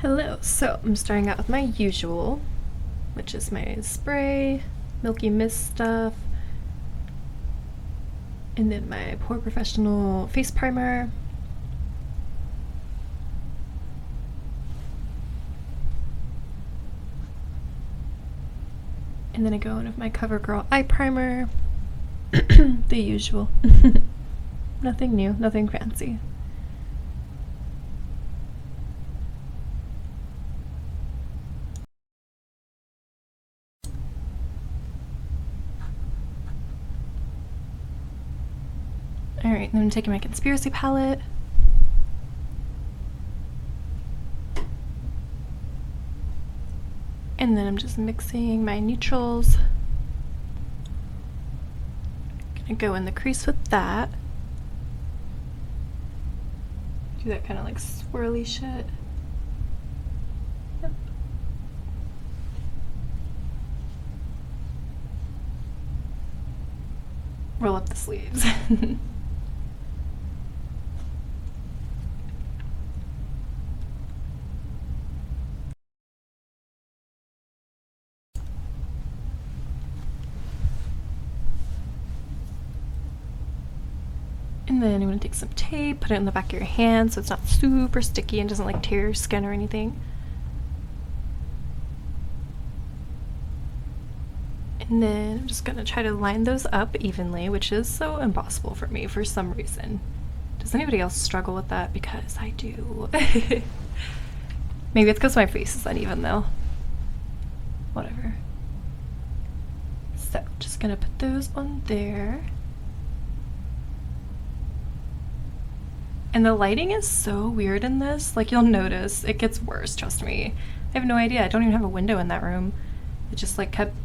Hello, so I'm starting out with my usual, which is my spray, Milky Mist stuff, and then my Pore Professional face primer. And then I go in with my CoverGirl eye primer, the usual. Nothing new, nothing fancy. Alright, then I'm taking my Conspiracy palette. And then I'm just mixing my neutrals. Gonna go in the crease with that. Do that kind of like swirly shit. Yep. Roll up the sleeves. And then I'm going to take some tape, put it in the back of your hand so it's not super sticky and doesn't like tear your skin or anything. And then I'm just going to try to line those up evenly, which is so impossible for me for some reason. Does anybody else struggle with that? Because I do. Maybe it's because my face is uneven though. Whatever. So, just going to put those on there. And the lighting is so weird in this. Like, you'll notice it gets worse, trust me. I have no idea. I don't even have a window in that room. It just like kept,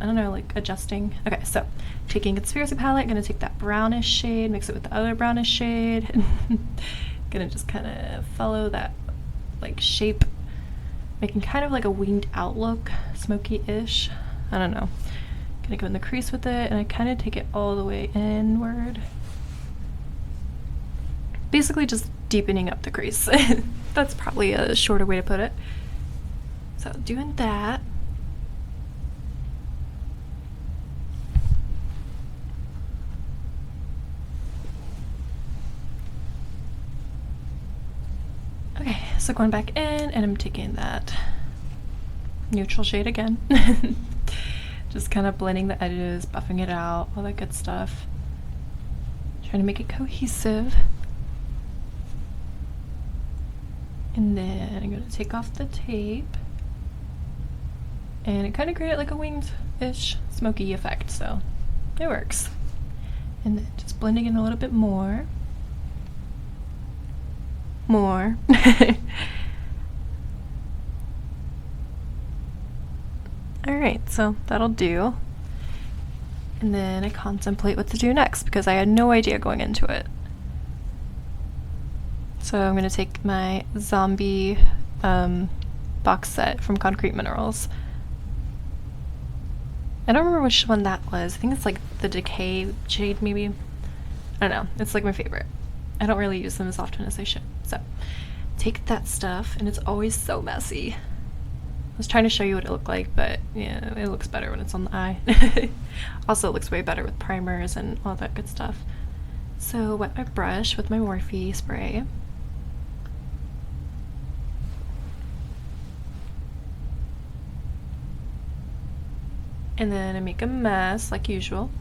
I don't know, like adjusting. Okay, so taking Conspiracy palette, gonna take that brownish shade, mix it with the other brownish shade. Gonna just kind of follow that like shape, making kind of like a winged outlook, smoky-ish. I don't know. Gonna go in the crease with it, and I kind of take it all the way inward. Basically just deepening up the crease. That's probably a shorter way to put it. So doing that. Okay, so going back in, and I'm taking that neutral shade again. Just kind of blending the edges, buffing it out, all that good stuff. Trying to make it cohesive. And then I'm going to take off the tape, and it kind of created like a winged-ish smoky effect, so it works. And then just blending in a little bit more. Alright, so that'll do. And then I contemplate what to do next because I had no idea going into it. So I'm going to take my zombie box set from Concrete Minerals. I don't remember which one that was. I think it's like the Decay shade maybe. I don't know. It's like my favorite. I don't really use them as often as I should. So take that stuff, and it's always so messy. I was trying to show you what it looked like, but yeah, it looks better when it's on the eye. Also, it looks way better with primers and all that good stuff. So wet my brush with my Morphe spray. And then I make a mess like usual.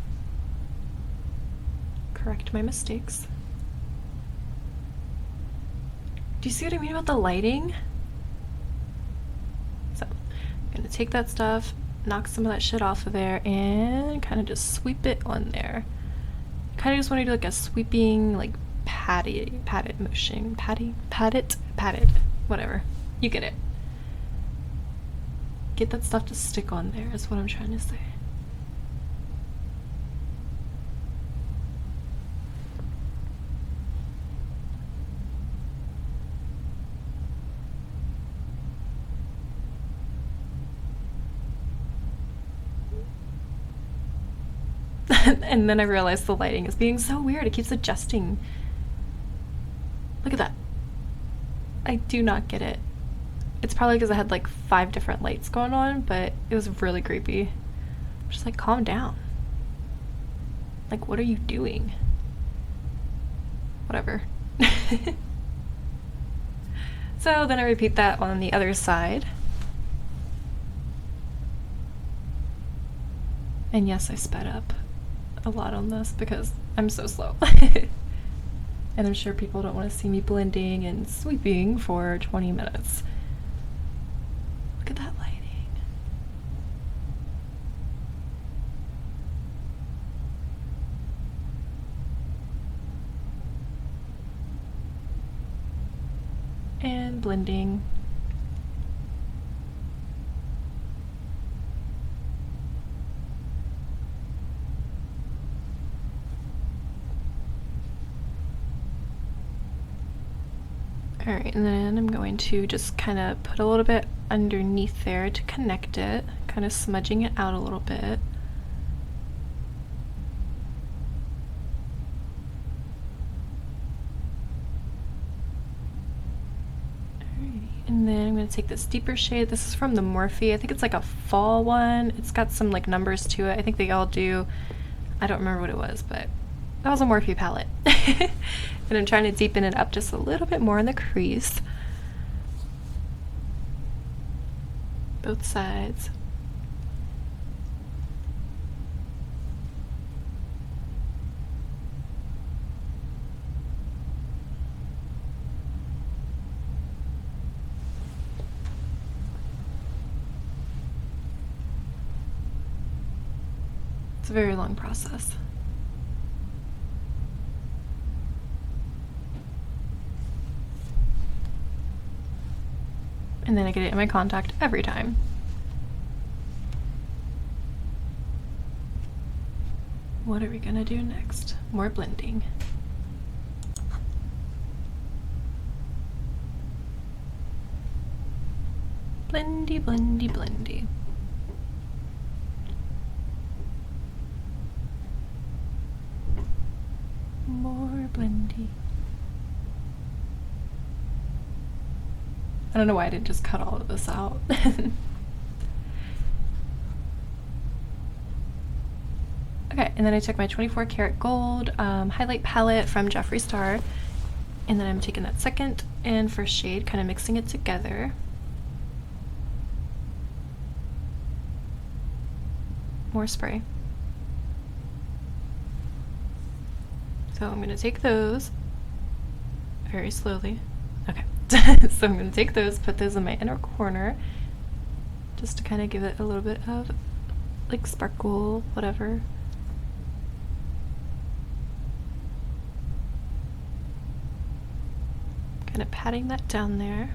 Correct my mistakes. Do you see what I mean about the lighting? So I'm gonna take that stuff, knock some of that shit off of there, and kind of just sweep it on there. Kind of just want to do like a sweeping, like padded motion. Padded, whatever. You get it. Get that stuff to stick on there is what I'm trying to say. And then I realized the lighting is being so weird. It keeps adjusting. Look at that. I do not get it. It's probably because I had like 5 different lights going on, but it was really creepy. I'm just like, calm down. Like, what are you doing? Whatever. So then I repeat that on the other side. And yes, I sped up a lot on this because I'm so slow. And I'm sure people don't want to see me blending and sweeping for 20 minutes. Look at that lighting. And blending. Alright, and then I'm going to just kind of put a little bit underneath there to connect it, kind of smudging it out a little bit. Alrighty, and then I'm going to take this deeper shade. This is from the Morphe. I think it's like a fall one. It's got some like numbers to it. I think they all do. I don't remember what it was, but that was a Morphe palette. And I'm trying to deepen it up just a little bit more in the crease. Both sides. It's a very long process. And then I get it in my contact every time. What are we gonna do next? More blending. Blendy, blendy, blendy. More blendy. I don't know why I didn't just cut all of this out. Okay, and then I took my 24 karat gold highlight palette from Jeffree Star, and then I'm taking that second and first shade, kind of mixing it together. More spray. So I'm going to take those very slowly. Okay. So I'm going to take those, put those in my inner corner, just to kind of give it a little bit of like sparkle, whatever. Kind of patting that down there.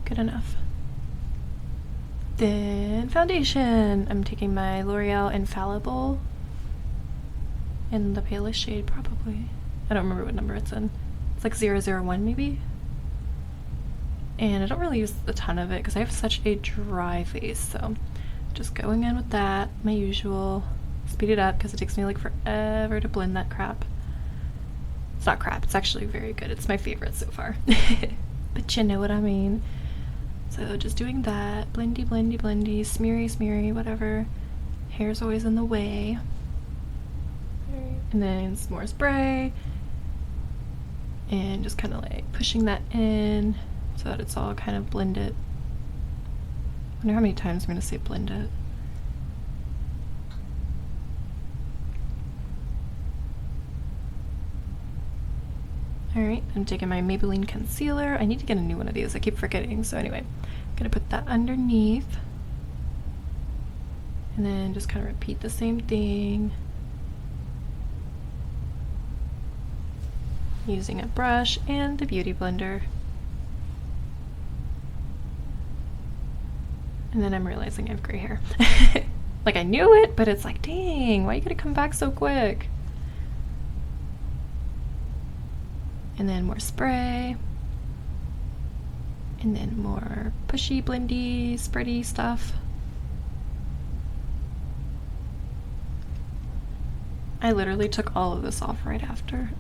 Good enough. Then foundation. I'm taking my L'Oreal Infallible in the palest shade, probably. I don't remember what number it's in. It's like 001 maybe. And I don't really use a ton of it because I have such a dry face, so just going in with that, my usual. Speed it up because it takes me like forever to blend that crap. It's not crap, it's actually very good. It's my favorite so far. But you know what I mean. So just doing that, blendy, blendy, blendy, smeary, smeary, whatever. Hair's always in the way. And then some more spray. And just kind of like pushing that in so that it's all kind of blended. I wonder how many times I'm going to say blend it. Alright, I'm taking my Maybelline Concealer. I need to get a new one of these. I keep forgetting. So anyway, I'm going to put that underneath. And then just kind of repeat the same thing. Using a brush and the Beauty Blender. And then I'm realizing I have gray hair. Like I knew it, but it's like, dang, why you gotta come back so quick? And then more spray. And then more pushy, blendy, spready stuff. I literally took all of this off right after.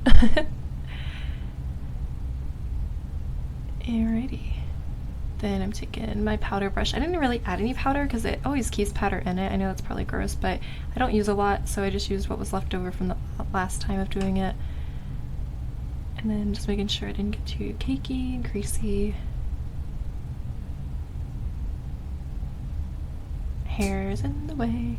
Alrighty. Then I'm taking my powder brush. I didn't really add any powder because it always keeps powder in it. I know that's probably gross, but I don't use a lot, so I just used what was left over from the last time of doing it. And then just making sure it didn't get too cakey and greasy. Hair's in the way.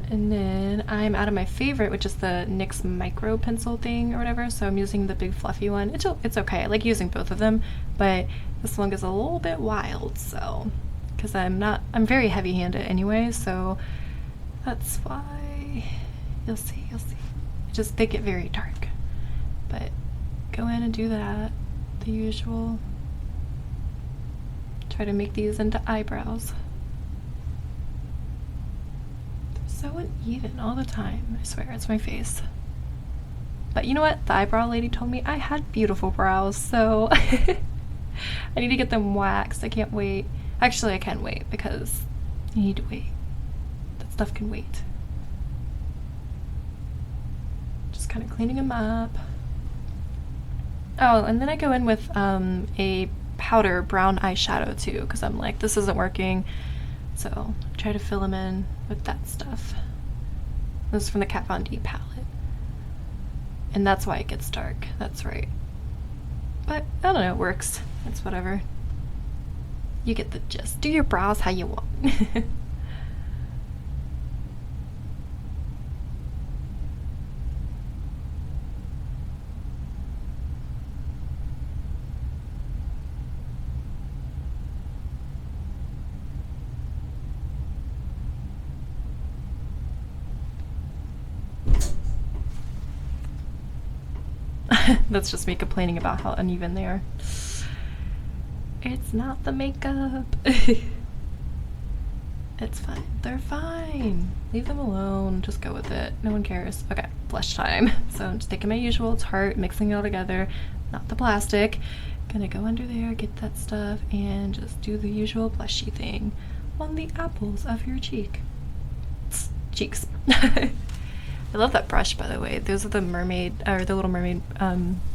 And then I'm out of my favorite, which is the NYX micro pencil thing or whatever, so I'm using the big fluffy one. It's okay, I like using both of them, but this one is a little bit wild, so, because I'm very heavy-handed anyway, so that's why. You'll see. They get very dark, but go in and do that, the usual. Try to make these into eyebrows. So uneven all the time. I swear, it's my face. But you know what? The eyebrow lady told me I had beautiful brows, so I need to get them waxed. I can't wait. Actually, I can wait because you need to wait. That stuff can wait. Just kind of cleaning them up. Oh, and then I go in with a powder brown eyeshadow too, because I'm like, this isn't working. So try to fill them in with that stuff. This is from the Kat Von D palette. And that's why it gets dark. That's right. But I don't know, it works. It's whatever. You get the gist. Do your brows how you want. That's just me complaining about how uneven they are. It's not the makeup. It's fine. They're fine. Leave them alone. Just go with it. No one cares. Okay, blush time. So I'm just taking my usual Tarte, mixing it all together, not the plastic. Gonna go under there, get that stuff, and just do the usual blushy thing on the apples of your cheeks. I love that brush, by the way. Those are the mermaid, or the Little Mermaid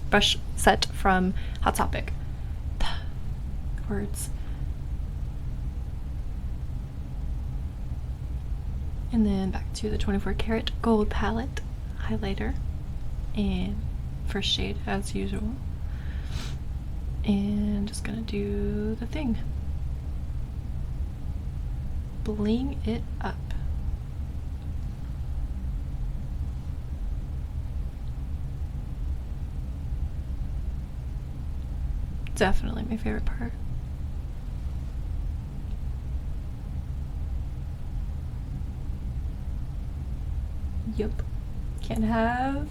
brush set from Hot Topic. Words. And then back to the 24 karat gold palette highlighter and first shade as usual. And just gonna do the thing. Bling it up. Definitely my favorite part. Yep. Can't have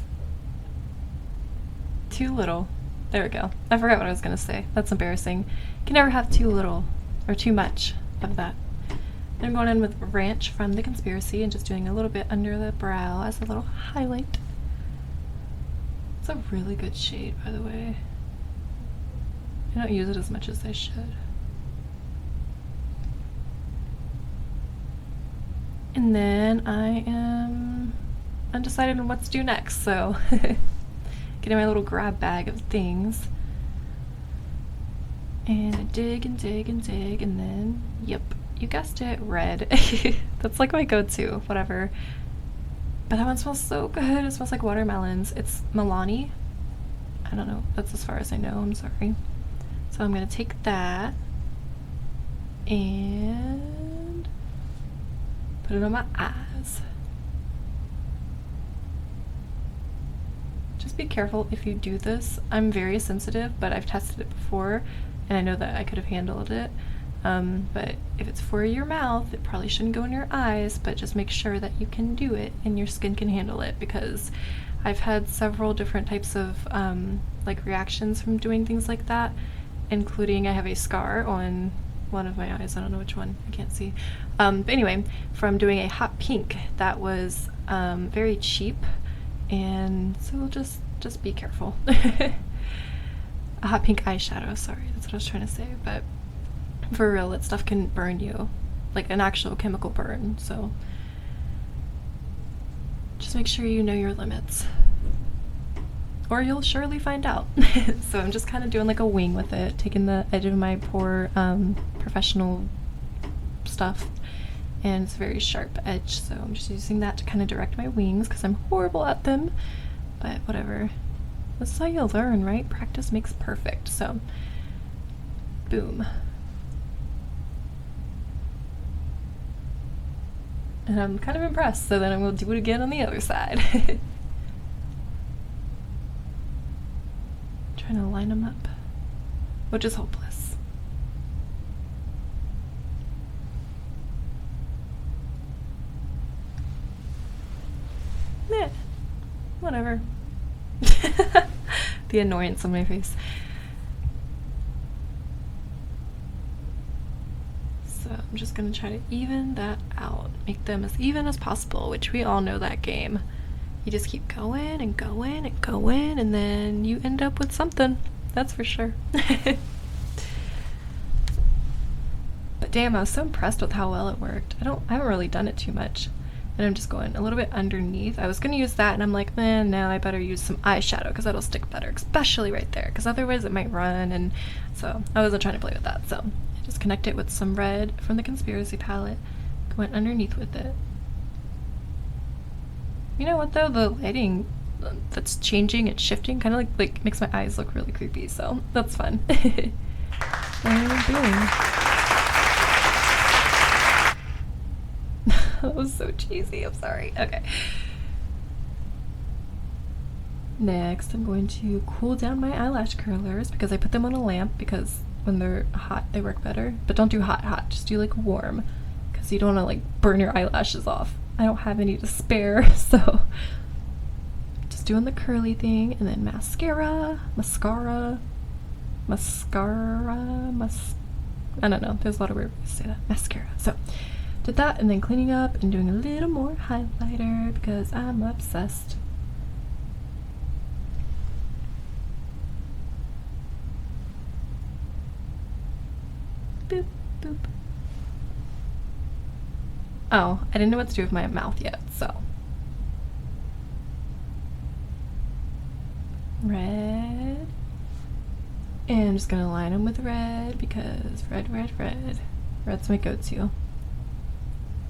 too little. There we go. I forgot what I was gonna say. That's embarrassing. Can never have too little or too much of that. I'm going in with Ranch from The Conspiracy and just doing a little bit under the brow as a little highlight. It's a really good shade, by the way. I don't use it as much as I should. And then I am undecided on what to do next, so getting my little grab bag of things. And I dig and dig and dig, and then, yep, you guessed it, red. That's like my go-to, whatever. But that one smells so good. It smells like watermelons. It's Milani. I don't know. That's as far as I know. I'm sorry. So I'm going to take that and put it on my eyes. Just be careful if you do this. I'm very sensitive, but I've tested it before and I know that I could have handled it. But if it's for your mouth, it probably shouldn't go in your eyes, but just make sure that you can do it and your skin can handle it, because I've had several different types of like reactions from doing things like that, including I have a scar on one of my eyes. I don't know which one, I can't see. But anyway, from doing a hot pink that was very cheap, and so just be careful. A hot pink eyeshadow, sorry, that's what I was trying to say. But for real, that stuff can burn you, like an actual chemical burn, so Just make sure you know your limits, or you'll surely find out. So I'm just kind of doing like a wing with it, taking the edge of my poor professional stuff, and it's a very sharp edge, so I'm just using that to kind of direct my wings because I'm horrible at them, but whatever. This is how you learn, right? Practice makes perfect. So boom. And I'm kind of impressed, so then I'm going to do it again on the other side. Trying to line them up, which is hopeless. Meh, whatever. The annoyance on my face. So I'm just gonna try to even that out, make them as even as possible, which we all know that game. You just keep going and going and going, and then you end up with something, that's for sure. But damn, I was so impressed with how well it worked. I haven't really done it too much. And I'm just going a little bit underneath. I was gonna use that, and I'm like, man, now I better use some eyeshadow because that'll stick better, especially right there, because otherwise it might run, and so I wasn't trying to play with that. So I just connect it with some red from the Conspiracy palette, went underneath with it. You know what though, the lighting that's changing and shifting kind of like makes my eyes look really creepy, so that's fun. And boom. That was so cheesy, I'm sorry. Okay. Next, I'm going to cool down my eyelash curlers because I put them on a lamp because when they're hot, they work better. But don't do hot, just do like warm because you don't want to like burn your eyelashes off. I don't have any to spare, so just doing the curly thing, and then mascara, I don't know, there's a lot of weird ways to say that. Mascara. So did that, and then cleaning up and doing a little more highlighter because I'm obsessed. Boop, boop. Oh, I didn't know what to do with my mouth yet, so. Red. And I'm just gonna line them with red because red. Red's my go-to.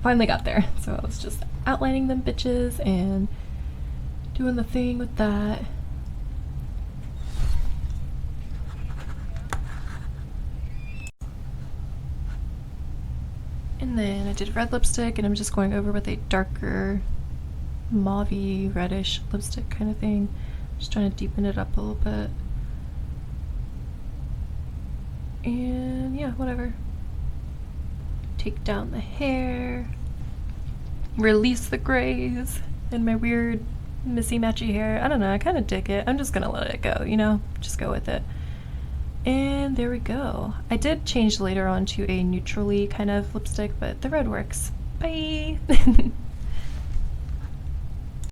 Finally got there, so I was just outlining them bitches and doing the thing with that. And then I did red lipstick, and I'm just going over with a darker mauvey reddish lipstick kind of thing, just trying to deepen it up a little bit. And yeah, whatever. Take down the hair, release the grays in my weird missy matchy hair. I don't know, I kind of dig it. I'm just gonna let it go, you know, just go with it. And there we go. I did change later on to a neutrally kind of lipstick, but the red works. Bye.